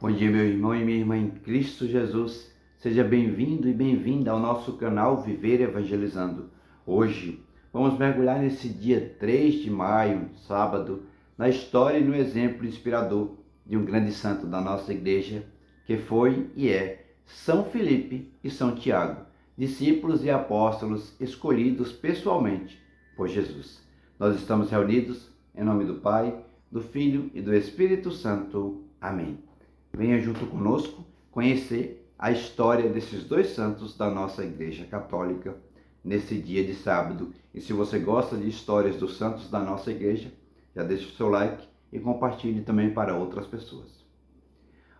Bom dia, meu irmão e minha irmã em Cristo Jesus. Seja bem-vindo e bem-vinda ao nosso canal Viver Evangelizando. Hoje, vamos mergulhar nesse dia 3 de maio, sábado, na história e no exemplo inspirador de um grande santo da nossa igreja, que foi e é São Filipe e São Tiago, discípulos e apóstolos escolhidos pessoalmente por Jesus. Nós estamos reunidos em nome do Pai, do Filho e do Espírito Santo. Amém. Venha junto conosco conhecer a história desses dois santos da nossa Igreja Católica nesse dia de sábado. E se você gosta de histórias dos santos da nossa Igreja, já deixe o seu like e compartilhe também para outras pessoas.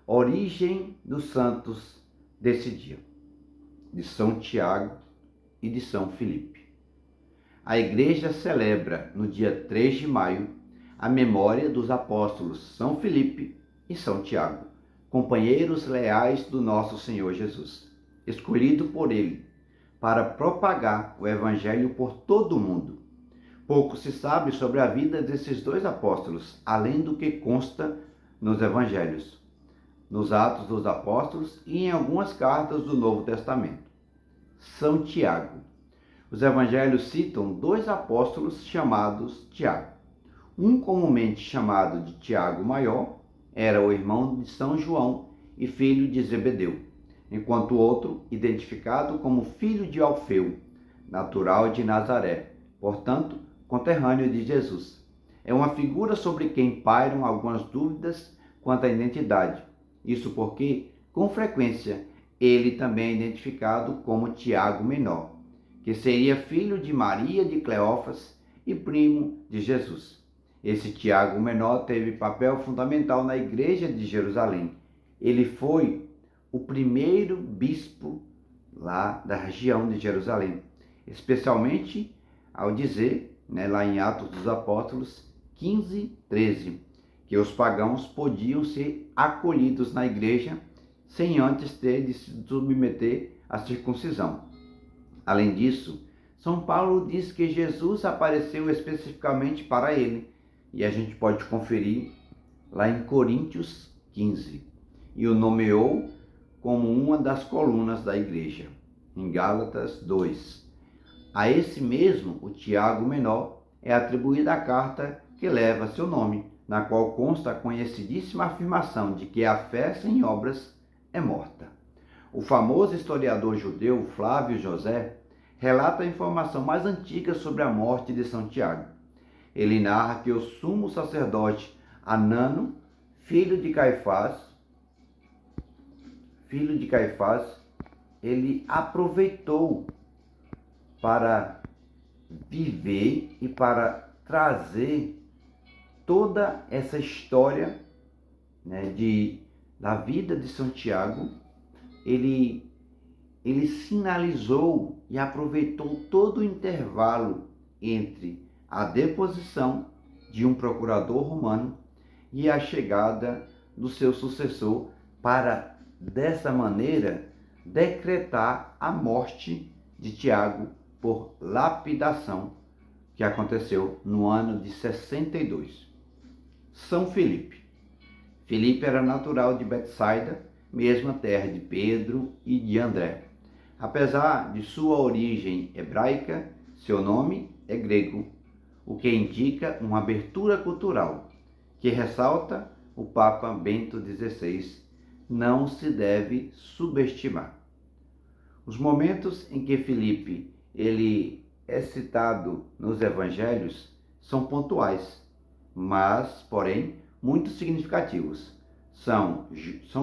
Origem dos santos desse dia, de São Tiago e de São Filipe. A Igreja celebra no dia 3 de maio a memória dos apóstolos São Filipe e São Tiago, companheiros leais do nosso Senhor Jesus, escolhido por Ele para propagar o Evangelho por todo o mundo. Pouco se sabe sobre a vida desses dois apóstolos, além do que consta nos Evangelhos, nos Atos dos Apóstolos e em algumas cartas do Novo Testamento. São Tiago. Os Evangelhos citam dois apóstolos chamados Tiago. Um comumente chamado de Tiago Maior, era o irmão de São João e filho de Zebedeu, enquanto o outro, identificado como filho de Alfeu, natural de Nazaré, portanto, conterrâneo de Jesus. É uma figura sobre quem pairam algumas dúvidas quanto à identidade. Isso porque, com frequência, ele também é identificado como Tiago Menor, que seria filho de Maria de Cleófas e primo de Jesus. Esse Tiago Menor teve papel fundamental na Igreja de Jerusalém. Ele foi o primeiro bispo lá da região de Jerusalém, especialmente ao dizer, lá em Atos dos Apóstolos 15:13, que os pagãos podiam ser acolhidos na igreja sem antes ter de se submeter à circuncisão. Além disso, São Paulo diz que Jesus apareceu especificamente para ele, e a gente pode conferir lá em Coríntios 15, e o nomeou como uma das colunas da igreja, em Gálatas 2. A esse mesmo, o Tiago Menor, é atribuída a carta que leva seu nome, na qual consta a conhecidíssima afirmação de que a fé sem obras é morta. O famoso historiador judeu Flávio José relata a informação mais antiga sobre a morte de São Tiago. Ele narra que o sumo sacerdote Anano, filho de Caifás, ele aproveitou para viver e para trazer toda essa história, da vida de São Tiago. Ele sinalizou e aproveitou todo o intervalo entre a deposição de um procurador romano e a chegada do seu sucessor para, dessa maneira, decretar a morte de Tiago por lapidação, que aconteceu no ano de 62. São Filipe. Filipe era natural de Betsaida, mesma terra de Pedro e de André. Apesar de sua origem hebraica, seu nome é grego, o que indica uma abertura cultural, que ressalta o Papa Bento XVI, não se deve subestimar. Os momentos em que Filipe ele é citado nos evangelhos são pontuais, mas, porém, muito significativos. São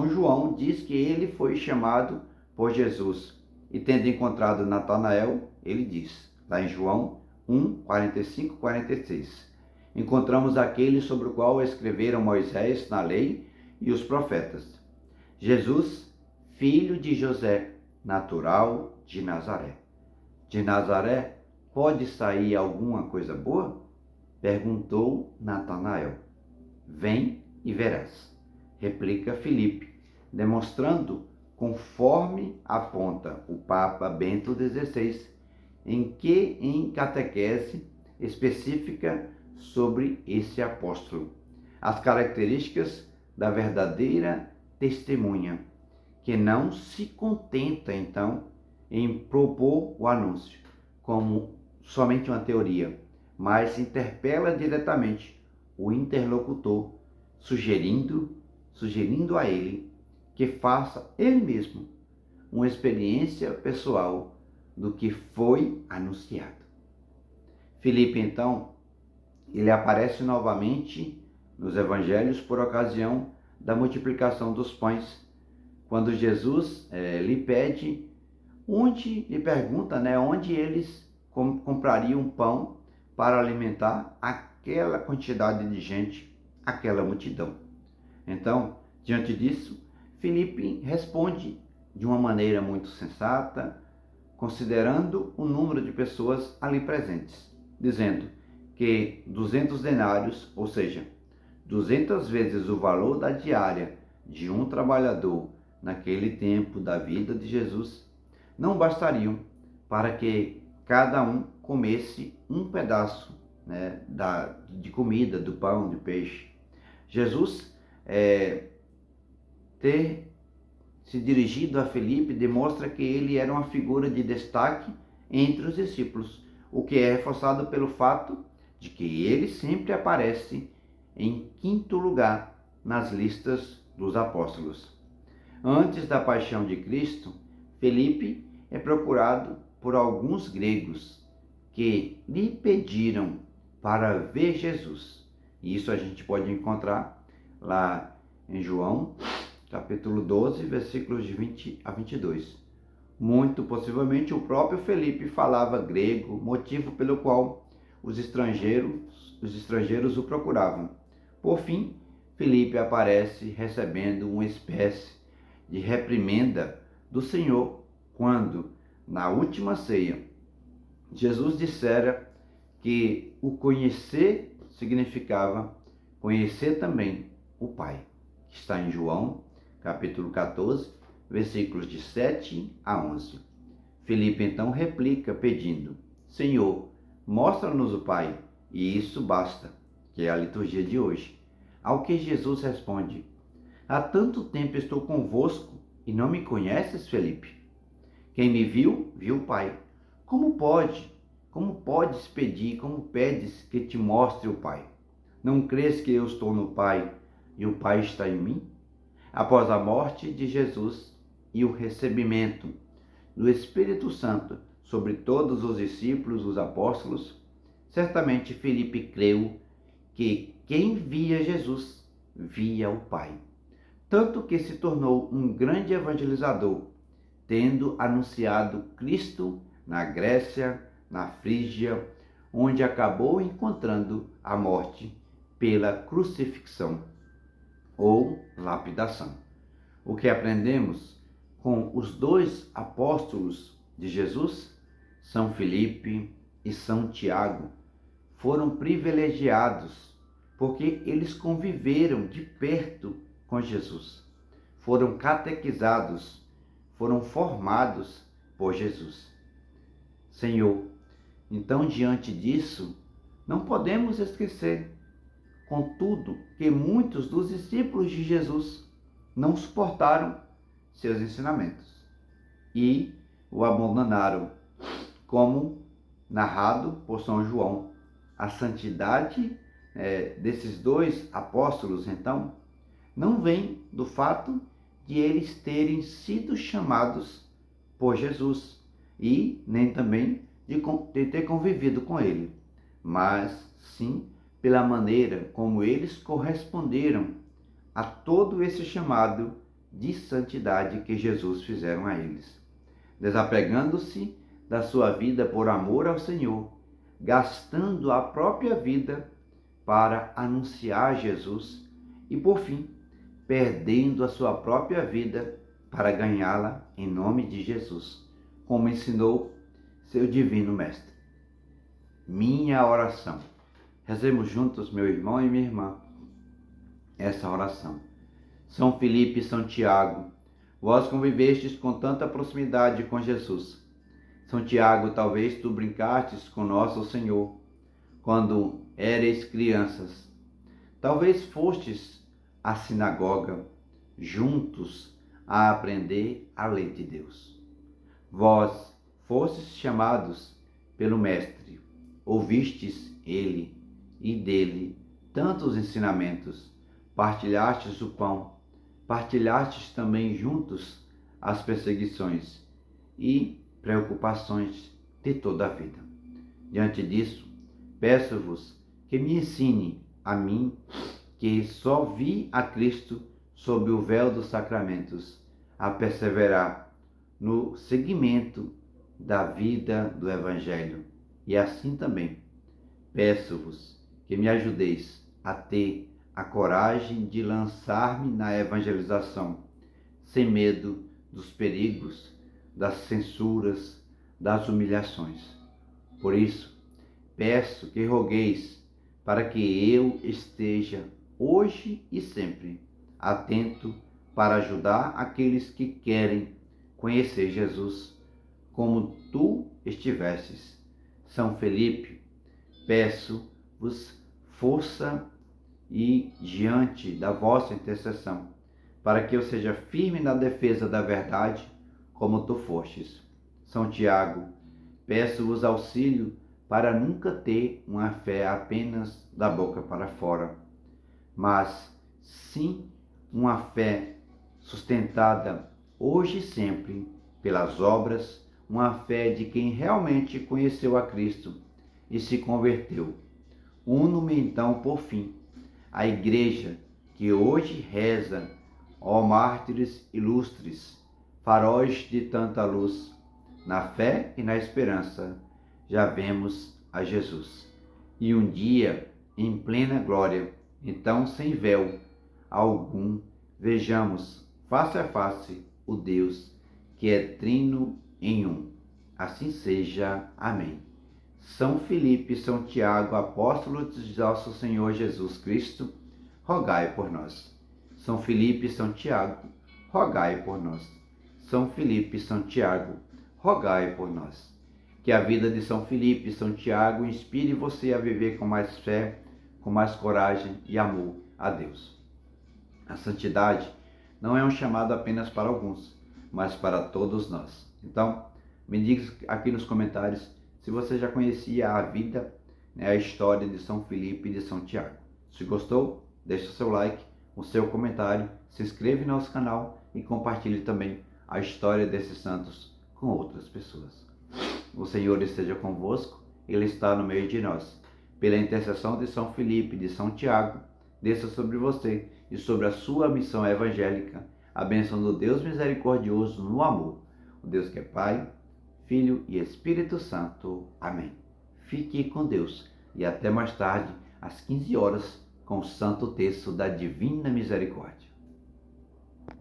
João diz que ele foi chamado por Jesus, e tendo encontrado Natanael, ele diz, lá em João 1, 45, 46, encontramos aquele sobre o qual escreveram Moisés na lei e os profetas. Jesus, filho de José, natural de Nazaré. De Nazaré pode sair alguma coisa boa? Perguntou Natanael. Vem e verás, replica Filipe, demonstrando, conforme aponta o Papa Bento XVI, em catequese específica sobre esse apóstolo, as características da verdadeira testemunha, que não se contenta, então, em propor o anúncio como somente uma teoria, mas interpela diretamente o interlocutor, sugerindo a ele que faça ele mesmo uma experiência pessoal do que foi anunciado. Filipe, então, ele aparece novamente nos evangelhos por ocasião da multiplicação dos pães, quando Jesus lhe pergunta, onde eles comprariam pão para alimentar aquela quantidade de gente, aquela multidão. Então, diante disso, Filipe responde de uma maneira muito sensata, considerando o número de pessoas ali presentes, dizendo que 200 denários, ou seja, 200 vezes o valor da diária de um trabalhador naquele tempo da vida de Jesus, não bastariam para que cada um comesse um pedaço de comida, do pão, do peixe. Jesus ter se dirigido a Filipe demonstra que ele era uma figura de destaque entre os discípulos, o que é reforçado pelo fato de que ele sempre aparece em quinto lugar nas listas dos apóstolos. Antes da paixão de Cristo, Filipe é procurado por alguns gregos que lhe pediram para ver Jesus. Isso a gente pode encontrar lá em João, capítulo 12, versículos de 20 a 22. Muito possivelmente o próprio Filipe falava grego, motivo pelo qual os estrangeiros o procuravam. Por fim, Filipe aparece recebendo uma espécie de reprimenda do Senhor quando, na última ceia, Jesus dissera que o conhecer significava conhecer também o Pai, que está em João, capítulo 14, versículos de 7 a 11. Filipe então replica pedindo: Senhor, mostra-nos o Pai, e isso basta, que é a liturgia de hoje. Ao que Jesus responde: Há tanto tempo estou convosco e não me conheces, Filipe? Quem me viu, viu o Pai. Como pedes que te mostre o Pai? Não crês que eu estou no Pai e o Pai está em mim? Após a morte de Jesus e o recebimento do Espírito Santo sobre todos os discípulos, os apóstolos, certamente Filipe creu que quem via Jesus via o Pai. Tanto que se tornou um grande evangelizador, tendo anunciado Cristo na Grécia, na Frígia, onde acabou encontrando a morte pela crucifixão ou lapidação. O que aprendemos com os dois apóstolos de Jesus, São Filipe e São Tiago, foram privilegiados porque eles conviveram de perto com Jesus, foram catequizados, foram formados por Jesus. Senhor, então diante disso, não podemos esquecer, contudo, que muitos dos discípulos de Jesus não suportaram seus ensinamentos e o abandonaram, como narrado por São João. A santidade desses dois apóstolos, então, não vem do fato de eles terem sido chamados por Jesus e nem também de ter convivido com ele, mas sim pela maneira como eles corresponderam a todo esse chamado de santidade que Jesus fizeram a eles, desapegando-se da sua vida por amor ao Senhor, gastando a própria vida para anunciar Jesus e, por fim, perdendo a sua própria vida para ganhá-la em nome de Jesus, como ensinou seu divino mestre. Minha oração. Rezemos juntos, meu irmão e minha irmã, essa oração. São Filipe e São Tiago, vós convivestes com tanta proximidade com Jesus. São Tiago, talvez tu brincastes com nosso Senhor quando éreis crianças. Talvez fostes à sinagoga, juntos a aprender a lei de Deus. Vós fostes chamados pelo Mestre, ouvistes ele e dele tantos ensinamentos, partilhastes o pão, partilhastes também juntos as perseguições e preocupações de toda a vida. Diante disso, peço-vos que me ensine a mim, que só vi a Cristo sob o véu dos sacramentos, a perseverar no seguimento da vida do Evangelho. E assim também peço-vos que me ajudeis a ter a coragem de lançar-me na evangelização, sem medo dos perigos, das censuras, das humilhações. Por isso, peço que rogueis para que eu esteja hoje e sempre atento para ajudar aqueles que querem conhecer Jesus como tu estivestes. São Felipe, peço-vos força e diante da vossa intercessão, para que eu seja firme na defesa da verdade, como tu fostes. São Tiago, peço-vos auxílio para nunca ter uma fé apenas da boca para fora, mas sim uma fé sustentada hoje e sempre pelas obras, uma fé de quem realmente conheceu a Cristo e se converteu. Uno-me então, por fim, à Igreja que hoje reza, ó mártires ilustres, faróis de tanta luz, na fé e na esperança, já vemos a Jesus. E um dia, em plena glória, então sem véu algum, vejamos face a face o Deus que é trino em um. Assim seja. Amém. São Felipe e São Tiago, apóstolos de nosso Senhor Jesus Cristo, rogai por nós. São Felipe e São Tiago, rogai por nós. São Felipe e São Tiago, rogai por nós. Que a vida de São Felipe e São Tiago inspire você a viver com mais fé, com mais coragem e amor a Deus. A santidade não é um chamado apenas para alguns, mas para todos nós. Então, me diga aqui nos comentários se você já conhecia a vida, a história de São Felipe e de São Tiago. Se gostou, deixe o seu like, o seu comentário, se inscreva no nosso canal e compartilhe também a história desses santos com outras pessoas. O Senhor esteja convosco, Ele está no meio de nós. Pela intercessão de São Felipe e de São Tiago, desça sobre você e sobre a sua missão evangélica a bênção do Deus misericordioso no amor, o Deus que é Pai, Filho e Espírito Santo. Amém. Fique com Deus e até mais tarde, às 15 horas, com o Santo Terço da Divina Misericórdia.